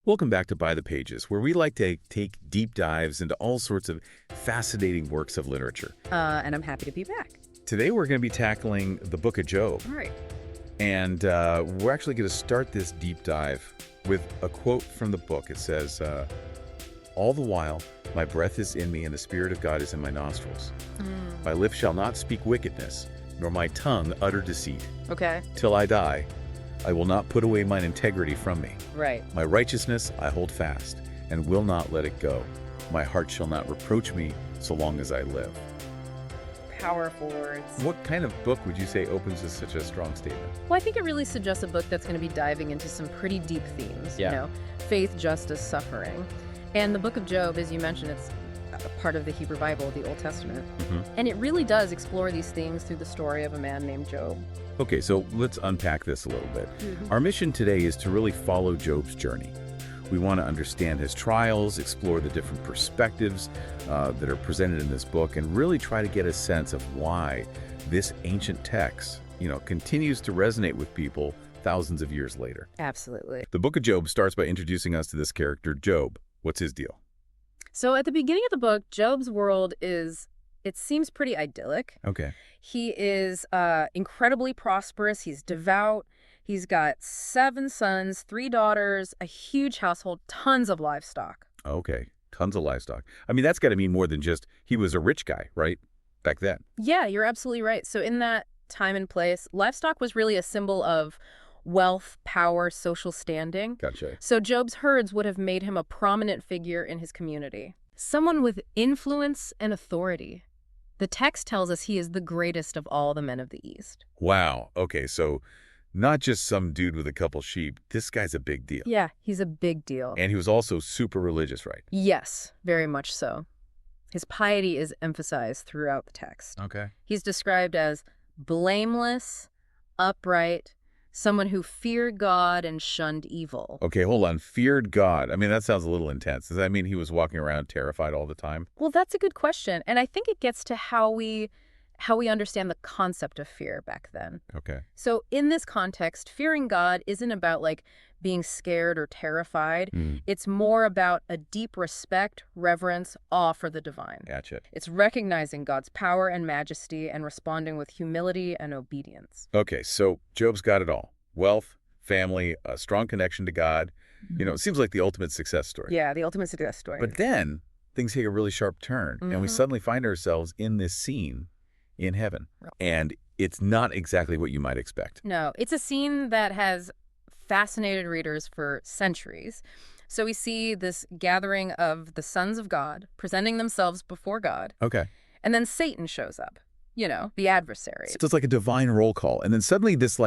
Welcome back to By the Pages, where we like to take deep dives into all sorts of fascinating works of literature. And I'm happy to be back. Today we're going to be tackling the book of Job. All right. And we're actually going to start this deep dive with a quote from the book. It says, all the while, my breath is in me and the Spirit of God is in my nostrils. My lips shall not speak wickedness, nor my tongue utter deceit. Okay. Till I die, I will not put away mine integrity from me. Right. My righteousness I hold fast, and will not let it go. My heart shall not reproach me so long as I live. Powerful words. What kind of book would you say opens with such a strong statement? Well, I think it really suggests a book that's going to be diving into some pretty deep themes. Yeah. You know, faith, justice, suffering. And the book of Job, as you mentioned, it's a part of the Hebrew Bible, the Old Testament. And it really does explore these themes through the story of a man named Job. Okay, so let's unpack this a little bit. Our mission today is to really follow Job's journey. We want to understand his trials, explore the different perspectives that are presented in this book, and really try to get a sense of why this ancient text, continues to resonate with people thousands of years later. Absolutely. The book of Job starts by introducing us to this character, Job. What's his deal? So at the beginning of the book, Job's world it seems pretty idyllic. Okay. He is incredibly prosperous. He's devout. He's got 7 sons, 3 daughters, a huge household, tons of livestock. Okay. Tons of livestock. I mean, that's got to mean more than just he was a rich guy, right? Back then. Yeah, you're absolutely right. So in that time and place, livestock was really a symbol of wealth, power, social standing. Gotcha. So Job's herds would have made him a prominent figure in his community. Someone with influence and authority. The text tells us he is the greatest of all the men of the East. Wow. Okay, so not just some dude with a couple sheep. This guy's a big deal. Yeah, he's a big deal. And he was also super religious, right? Yes, very much so. His piety is emphasized throughout the text. Okay. He's described as blameless, upright, someone who feared God and shunned evil. Okay, hold on. Feared God. I mean, that sounds a little intense. Does that mean he was walking around terrified all the time? Well, that's a good question. And I think it gets to how we understand the concept of fear back then. Okay. So in this context, fearing God isn't about being scared or terrified. It's more about a deep respect, reverence, awe for the divine. Gotcha. It's recognizing God's power and majesty and responding with humility and obedience. Okay, so Job's got it all. Wealth, family, a strong connection to God. It seems like the ultimate success story. Yeah, the ultimate success story. But then things take a really sharp turn, and we suddenly find ourselves in this scene in heaven. And it's not exactly what you might expect. No, it's a scene that has fascinated readers for centuries. So we see this gathering of the sons of God presenting themselves before God. Okay. And then Satan shows up, the adversary. So it's like a divine roll call. And then suddenly this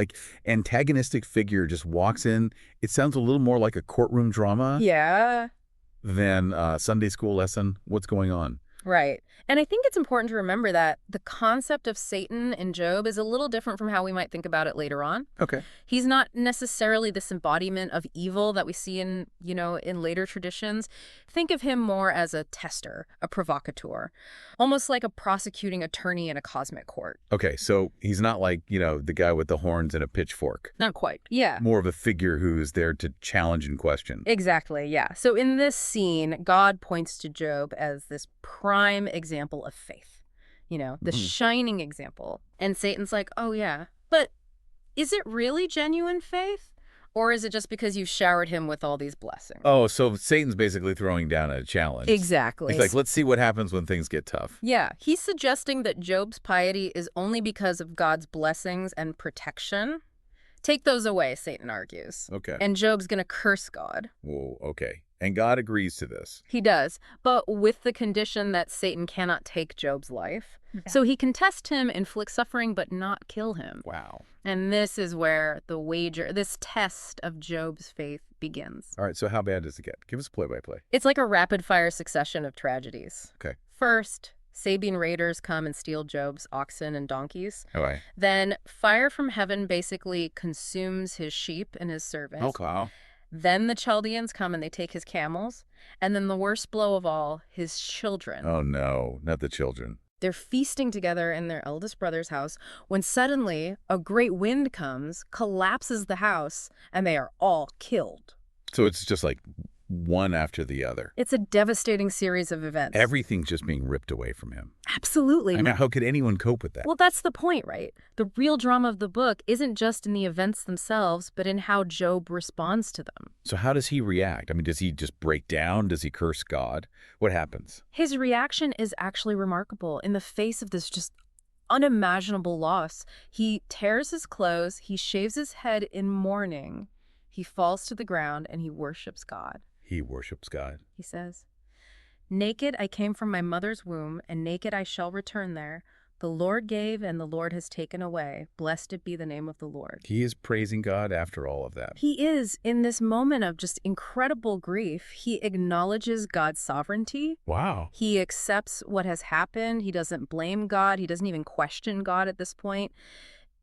antagonistic figure just walks in. It sounds a little more like a courtroom drama Yeah. than a Sunday school lesson. What's going on? Right. And I think it's important to remember that the concept of Satan in Job is a little different from how we might think about it later on. Okay. He's not necessarily this embodiment of evil that we see in later traditions. Think of him more as a tester, a provocateur, almost like a prosecuting attorney in a cosmic court. Okay, so he's not like, the guy with the horns and a pitchfork. Not quite. Yeah. More of a figure who's there to challenge and question. Exactly, yeah. So in this scene, God points to Job as this prime example of faith, the shining example. And Satan's like, oh yeah, but is it really genuine faith? Or is it just because you showered him with all these blessings? Oh, so Satan's basically throwing down a challenge. Exactly. He's like, let's see what happens when things get tough. Yeah, he's suggesting that Job's piety is only because of God's blessings and protection. Take those away, Satan argues. Okay. And Job's going to curse God. Whoa, okay. And God agrees to this. He does, but with the condition that Satan cannot take Job's life. Yeah. So he can test him, inflict suffering, but not kill him. Wow. And this is where this test of Job's faith begins. All right, so how bad does it get? Give us play-by-play. It's like a rapid-fire succession of tragedies. Okay. First, Sabean raiders come and steal Job's oxen and donkeys. Okay. Then fire from heaven basically consumes his sheep and his servants. Oh, wow. Then the Chaldeans come and they take his camels. And then the worst blow of all, his children. Oh, no, not the children. They're feasting together in their eldest brother's house when suddenly a great wind comes, collapses the house, and they are all killed. So it's just like one after the other. It's a devastating series of events. Everything's just being ripped away from him. Absolutely. I mean, how could anyone cope with that? Well, that's the point, right? The real drama of the book isn't just in the events themselves, but in how Job responds to them. So how does he react? I mean, does he just break down? Does he curse God? What happens? His reaction is actually remarkable. In the face of this just unimaginable loss, he tears his clothes, he shaves his head in mourning, he falls to the ground, and he worships God. He worships God. He says, "Naked I came from my mother's womb, and naked I shall return there. The Lord gave, and the Lord has taken away. Blessed be the name of the Lord." He is praising God after all of that. He is, in this moment of just incredible grief, he acknowledges God's sovereignty. Wow. He accepts what has happened. He doesn't blame God. He doesn't even question God at this point.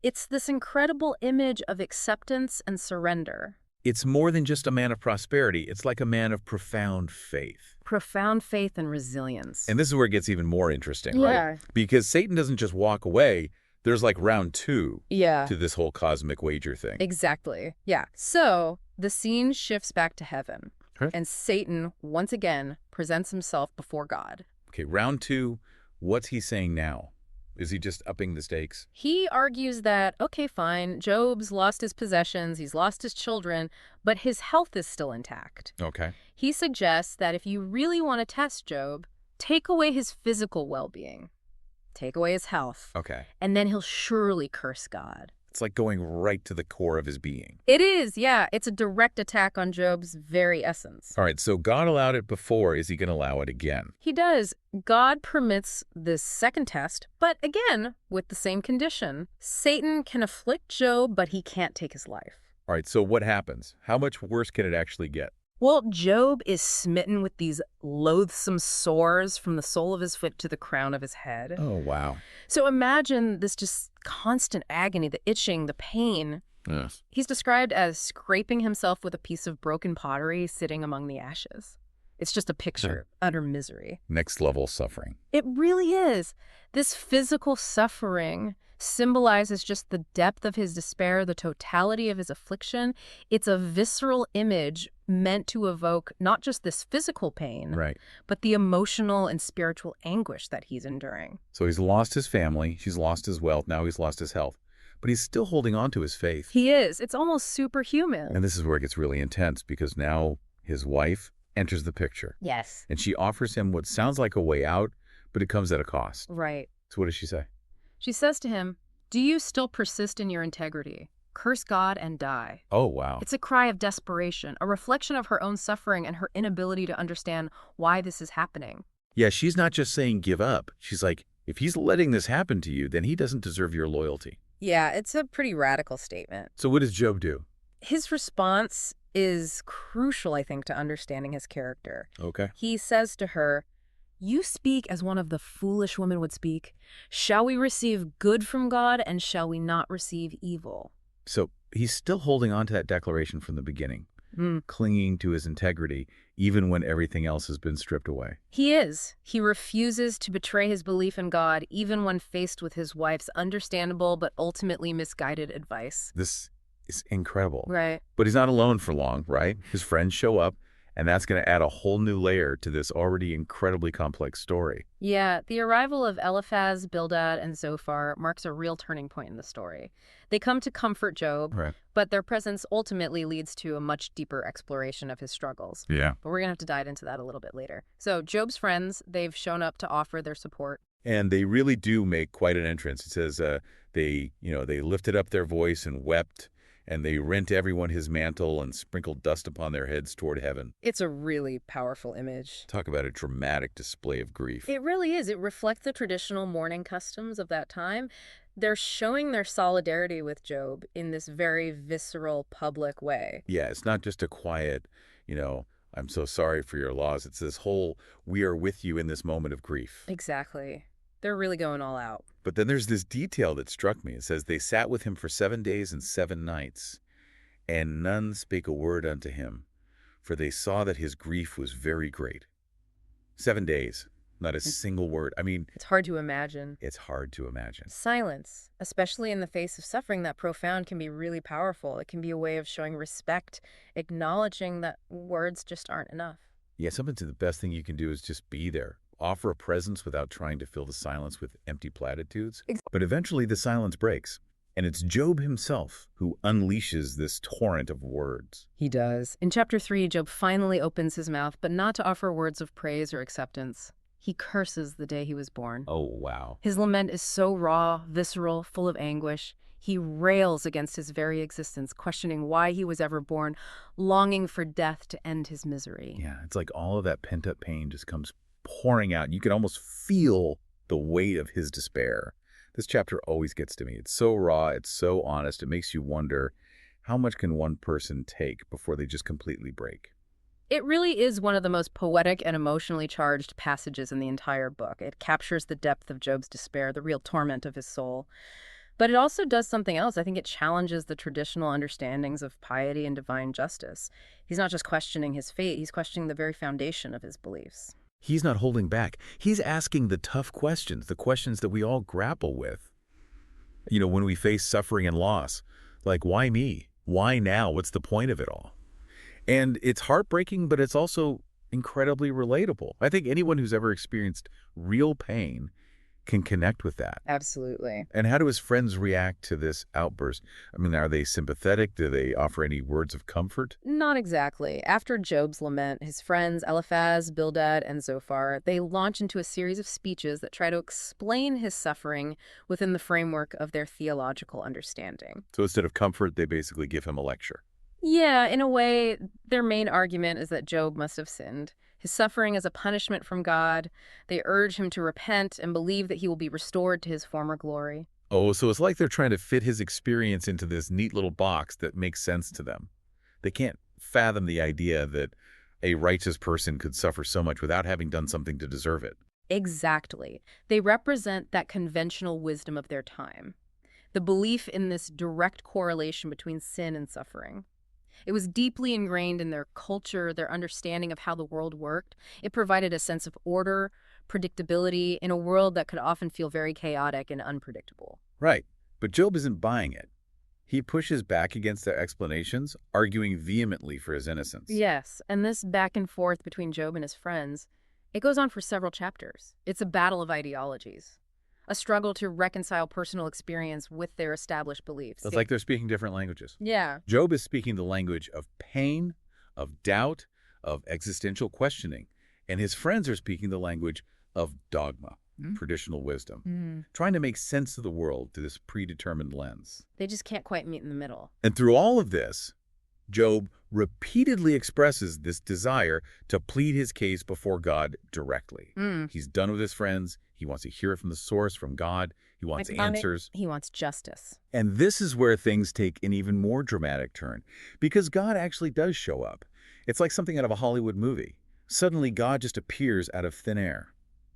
It's this incredible image of acceptance and surrender. It's more than just a man of prosperity. It's like a man of profound faith. Profound faith and resilience. And this is where it gets even more interesting, Yeah. right? Because Satan doesn't just walk away. There's like round two Yeah. to this whole cosmic wager thing. Exactly. Yeah. So the scene shifts back to heaven. Okay. And Satan, once again, presents himself before God. Okay, round two, what's he saying now? Is he just upping the stakes? He argues that, okay, fine, Job's lost his possessions, he's lost his children, but his health is still intact. Okay. He suggests that if you really want to test Job, take away his physical well-being, take away his health, Okay. and then he'll surely curse God. It's like going right to the core of his being. It is, yeah. It's a direct attack on Job's very essence. All right, so God allowed it before. Is he going to allow it again? He does. God permits this second test, but again, with the same condition. Satan can afflict Job, but he can't take his life. All right, so what happens? How much worse can it actually get? Well, Job is smitten with these loathsome sores from the sole of his foot to the crown of his head. Oh, wow. So imagine this just constant agony, the itching, the pain. Yes. He's described as scraping himself with a piece of broken pottery sitting among the ashes. It's just a picture of utter misery. Next level suffering. It really is. This physical suffering symbolizes just the depth of his despair, the totality of his affliction. It's a visceral image meant to evoke not just this physical pain, Right. but the emotional and spiritual anguish that he's enduring. So he's lost his family, he's lost his wealth, now he's lost his health. But he's still holding on to his faith. He is. It's almost superhuman. And this is where it gets really intense because now his wife enters the picture. Yes. And she offers him what sounds like a way out, but it comes at a cost. Right. So what does she say? She says to him, "Do you still persist in your integrity? Curse God and die." Oh, wow. It's a cry of desperation, a reflection of her own suffering and her inability to understand why this is happening. Yeah, she's not just saying give up. She's like, if he's letting this happen to you, then he doesn't deserve your loyalty. Yeah, it's a pretty radical statement. So what does Job do? His response is crucial, I think, to understanding his character. Okay. He says to her, "You speak as one of the foolish women would speak. Shall we receive good from God, and shall we not receive evil?" So he's still holding on to that declaration from the beginning, clinging to his integrity, even when everything else has been stripped away. He is. He refuses to betray his belief in God, even when faced with his wife's understandable but ultimately misguided advice. This is incredible. Right. But he's not alone for long, right? His friends show up, and that's going to add a whole new layer to this already incredibly complex story. Yeah, the arrival of Eliphaz, Bildad, and Zophar marks a real turning point in the story. They come to comfort Job, Right. but their presence ultimately leads to a much deeper exploration of his struggles. Yeah. But we're going to have to dive into that a little bit later. So Job's friends, they've shown up to offer their support. And they really do make quite an entrance. It says they lifted up their voice and wept, and they rent everyone his mantle and sprinkled dust upon their heads toward heaven. It's a really powerful image. Talk about a dramatic display of grief. It really is. It reflects the traditional mourning customs of that time. They're showing their solidarity with Job in this very visceral, public way. Yeah, it's not just a quiet, I'm so sorry for your loss. It's this whole, we are with you in this moment of grief. Exactly. They're really going all out. But then there's this detail that struck me. It says, they sat with him for 7 days and 7 nights, and none spake a word unto him, for they saw that his grief was very great. 7 days. Not a single word. I mean, It's hard to imagine. it's hard to imagine. Silence, especially in the face of suffering that profound, can be really powerful. It can be a way of showing respect, acknowledging that words just aren't enough. Yeah, sometimes the best thing you can do is just be there. Offer a presence without trying to fill the silence with empty platitudes. But eventually the silence breaks, and it's Job himself who unleashes this torrent of words. He does. In chapter 3, Job finally opens his mouth, but not to offer words of praise or acceptance. He curses the day he was born. Oh, wow. His lament is so raw, visceral, full of anguish. He rails against his very existence, questioning why he was ever born, longing for death to end his misery. Yeah, it's like all of that pent-up pain just comes pouring out. You can almost feel the weight of his despair. This chapter always gets to me. It's so raw, it's so honest, it makes you wonder, how much can one person take before they just completely break? It really is one of the most poetic and emotionally charged passages in the entire book. It captures the depth of Job's despair, the real torment of his soul. But it also does something else. I think it challenges the traditional understandings of piety and divine justice. He's not just questioning his fate, he's questioning the very foundation of his beliefs. He's not holding back. He's asking the tough questions, the questions that we all grapple with. You know, when we face suffering and loss, like, why me? Why now? What's the point of it all? And it's heartbreaking, but it's also incredibly relatable. I think anyone who's ever experienced real pain can connect with that. Absolutely. And how do his friends react to this outburst? I mean, are they sympathetic? Do they offer any words of comfort? Not exactly. After Job's lament, his friends Eliphaz, Bildad, and Zophar, they launch into a series of speeches that try to explain his suffering within the framework of their theological understanding. So instead of comfort, they basically give him a lecture. Yeah, in a way, their main argument is that Job must have sinned. His suffering is a punishment from God. They urge him to repent and believe that he will be restored to his former glory. Oh, so it's like they're trying to fit his experience into this neat little box that makes sense to them. They can't fathom the idea that a righteous person could suffer so much without having done something to deserve it. Exactly. They represent that conventional wisdom of their time, the belief in this direct correlation between sin and suffering. It was deeply ingrained in their culture, their understanding of how the world worked. It provided a sense of order, predictability in a world that could often feel very chaotic and unpredictable. Right. But Job isn't buying it. He pushes back against their explanations, arguing vehemently for his innocence. Yes, and this back and forth between Job and his friends, it goes on for several chapters. It's a battle of ideologies, a struggle to reconcile personal experience with their established beliefs. It's like they're speaking different languages. Yeah. Job is speaking the language of pain, of doubt, of existential questioning, and his friends are speaking the language of dogma, traditional wisdom, trying to make sense of the world through this predetermined lens. They just can't quite meet in the middle. And through all of this, Job repeatedly expresses this desire to plead his case before God directly. He's done with his friends. He wants to hear it from the source, from God. He wants answers. He wants justice. And this is where things take an even more dramatic turn, because God actually does show up. It's like something out of a Hollywood movie. Suddenly, God just appears out of thin air.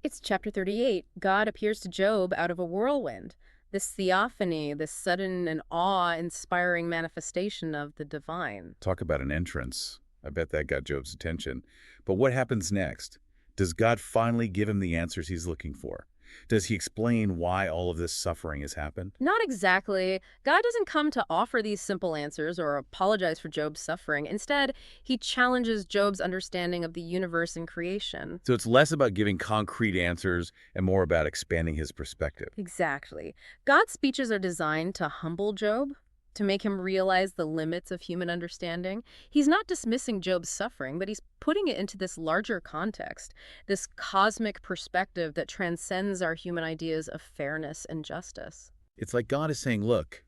It's chapter 38. God appears to Job out of a whirlwind. This theophany, this sudden and awe-inspiring manifestation of the divine. Talk about an entrance. I bet that got Job's attention. But what happens next? Does God finally give him the answers he's looking for? Does he explain why all of this suffering has happened? Not exactly. God doesn't come to offer these simple answers or apologize for Job's suffering. Instead, he challenges Job's understanding of the universe and creation. So it's less about giving concrete answers and more about expanding his perspective. Exactly. God's speeches are designed to humble Job, to make him realize the limits of human understanding. He's not dismissing Job's suffering, but he's putting it into this larger context, this cosmic perspective that transcends our human ideas of fairness and justice. It's like God is saying, look,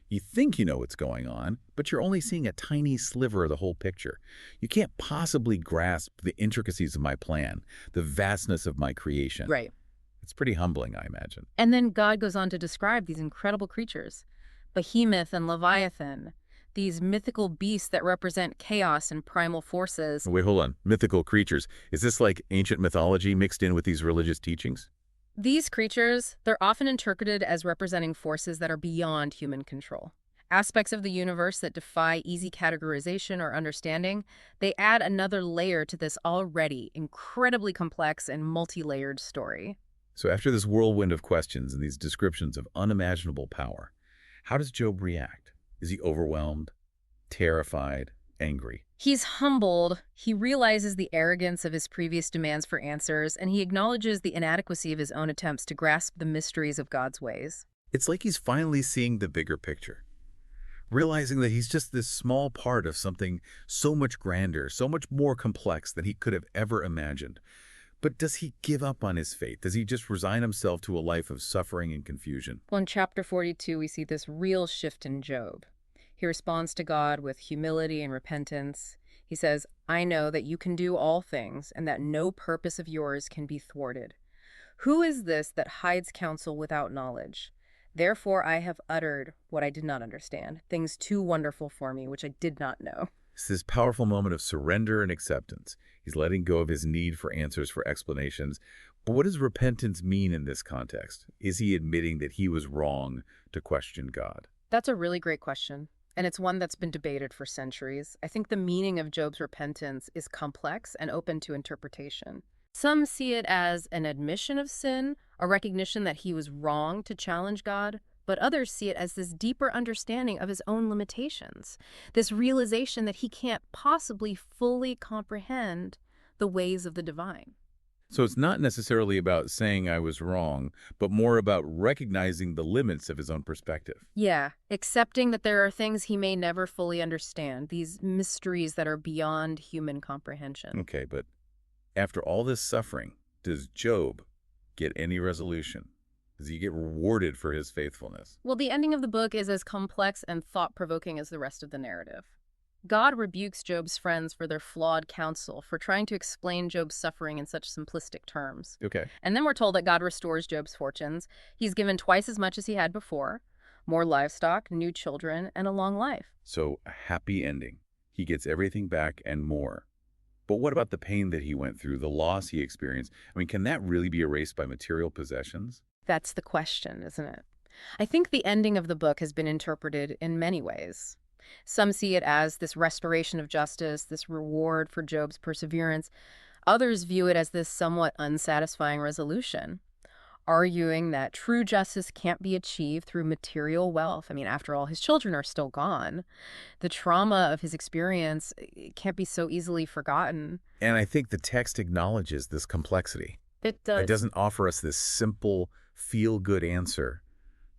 you think you know what's going on, but you're only seeing a tiny sliver of the whole picture. You can't possibly grasp the intricacies of my plan, the vastness of my creation. Right. It's pretty humbling, I imagine. And then God goes on to describe these incredible creatures. Behemoth and Leviathan, these mythical beasts that represent chaos and primal forces. Wait, hold on. Mythical creatures. Is this like ancient mythology mixed in with these religious teachings? These creatures, they're often interpreted as representing forces that are beyond human control. Aspects of the universe that defy easy categorization or understanding, they add another layer to this already incredibly complex and multi-layered story. So after this whirlwind of questions and these descriptions of unimaginable power, how does Job react? Is he overwhelmed, terrified, angry? He's humbled, he realizes the arrogance of his previous demands for answers, and he acknowledges the inadequacy of his own attempts to grasp the mysteries of God's ways. It's like he's finally seeing the bigger picture, realizing that he's just this small part of something so much grander, so much more complex than he could have ever imagined. But does he give up on his fate? Does he just resign himself to a life of suffering and confusion? Well, in chapter 42, we see this real shift in Job. He responds to God with humility and repentance. He says, "I know that you can do all things and that no purpose of yours can be thwarted. Who is this that hides counsel without knowledge? Therefore I have uttered what I did not understand, things too wonderful for me, which I did not know." It's this powerful moment of surrender and acceptance. He's letting go of his need for answers, for explanations. But what does repentance mean in this context? Is he admitting that he was wrong to question God? That's a really great question, and it's one that's been debated for centuries. I think the meaning of Job's repentance is complex and open to interpretation. Some see it as an admission of sin, a recognition that he was wrong to challenge God, but others see it as this deeper understanding of his own limitations, this realization that he can't possibly fully comprehend the ways of the divine. So it's not necessarily about saying I was wrong, but more about recognizing the limits of his own perspective. Yeah, accepting that there are things he may never fully understand, these mysteries that are beyond human comprehension. Okay, but after all this suffering, does Job get any resolution? Does he get rewarded for his faithfulness? Well, the ending of the book is as complex and thought-provoking as the rest of the narrative. God rebukes Job's friends for their flawed counsel, for trying to explain Job's suffering in such simplistic terms. Okay. And then we're told that God restores Job's fortunes. He's given twice as much as he had before, more livestock, new children, and a long life. So a happy ending. He gets everything back and more. But what about the pain that he went through, the loss he experienced? I mean, can that really be erased by material possessions? That's the question, isn't it? I think the ending of the book has been interpreted in many ways. Some see it as this restoration of justice, this reward for Job's perseverance. Others view it as this somewhat unsatisfying resolution, arguing that true justice can't be achieved through material wealth. I mean, after all, his children are still gone. The trauma of his experience can't be so easily forgotten. And I think the text acknowledges this complexity. It does. It doesn't offer us this simple, feel-good answer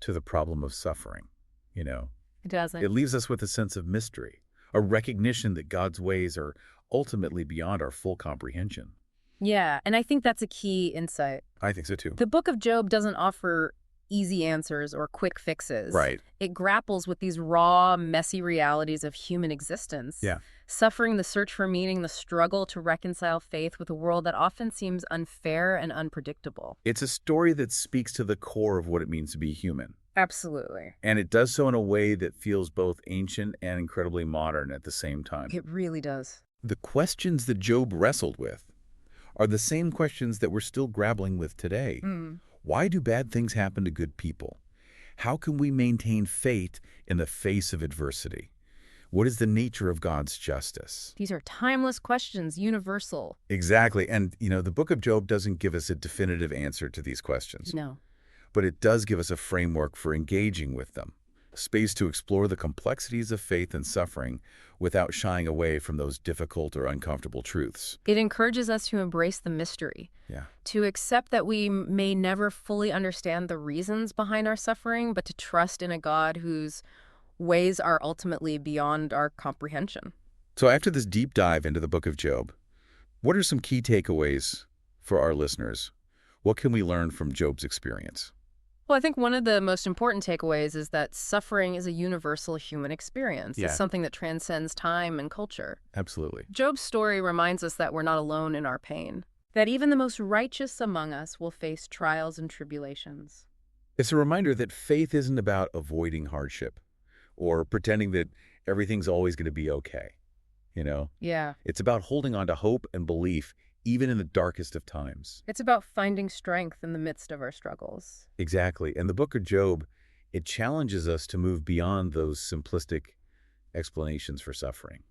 to the problem of suffering, you know? It doesn't. It leaves us with a sense of mystery, a recognition that God's ways are ultimately beyond our full comprehension. Yeah, and I think that's a key insight. I think so too. The book of Job doesn't offer easy answers or quick fixes. Right. It grapples with these raw, messy realities of human existence. Yeah. Suffering, the search for meaning, the struggle to reconcile faith with a world that often seems unfair and unpredictable. It's a story that speaks to the core of what it means to be human. Absolutely. And it does so in a way that feels both ancient and incredibly modern at the same time. It really does. The questions that Job wrestled with are the same questions that we're still grappling with today. Why do bad things happen to good people? How can we maintain faith in the face of adversity? What is the nature of God's justice? These are timeless questions, universal. Exactly. And, the book of Job doesn't give us a definitive answer to these questions. No. But it does give us a framework for engaging with them, space to explore the complexities of faith and suffering without shying away from those difficult or uncomfortable truths. It encourages us to embrace the mystery, to accept that we may never fully understand the reasons behind our suffering, but to trust in a God whose ways are ultimately beyond our comprehension. So after this deep dive into the book of Job, what are some key takeaways for our listeners? What can we learn from Job's experience? Well, I think one of the most important takeaways is that suffering is a universal human experience. Yeah. It's something that transcends time and culture. Absolutely. Job's story reminds us that we're not alone in our pain, that even the most righteous among us will face trials and tribulations. It's a reminder that faith isn't about avoiding hardship or pretending that everything's always going to be okay, Yeah. It's about holding on to hope and belief even in the darkest of times. It's about finding strength in the midst of our struggles. Exactly. And the book of Job It challenges us to move beyond those simplistic explanations for suffering.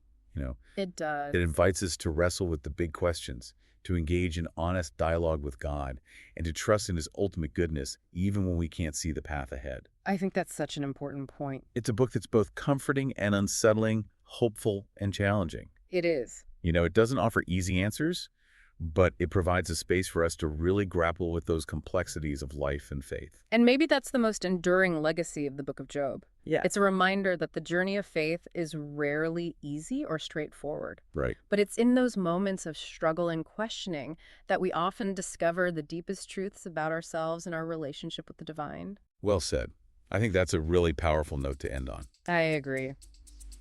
It does. It invites us to wrestle with the big questions, to engage in honest dialogue with God, and to trust in his ultimate goodness, even when we can't see the path ahead. I think that's such an important point. It's a book that's both comforting and unsettling, hopeful and challenging. It is. It doesn't offer easy answers, but it provides a space for us to really grapple with those complexities of life and faith. And maybe that's the most enduring legacy of the Book of Job. Yeah. It's a reminder that the journey of faith is rarely easy or straightforward. Right. But it's in those moments of struggle and questioning that we often discover the deepest truths about ourselves and our relationship with the divine. Well said. I think that's a really powerful note to end on. I agree.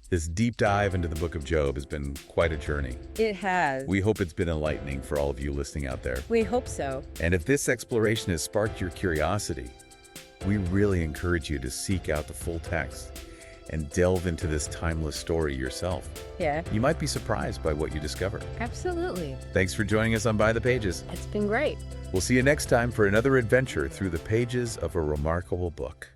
This deep dive into the Book of Job has been quite a journey. It has. We hope it's been enlightening for all of you listening out there. We hope so. And if this exploration has sparked your curiosity, we really encourage you to seek out the full text and delve into this timeless story yourself. Yeah. You might be surprised by what you discover. Absolutely. Thanks for joining us on By the Pages. It's been great. We'll see you next time for another adventure through the pages of a remarkable book.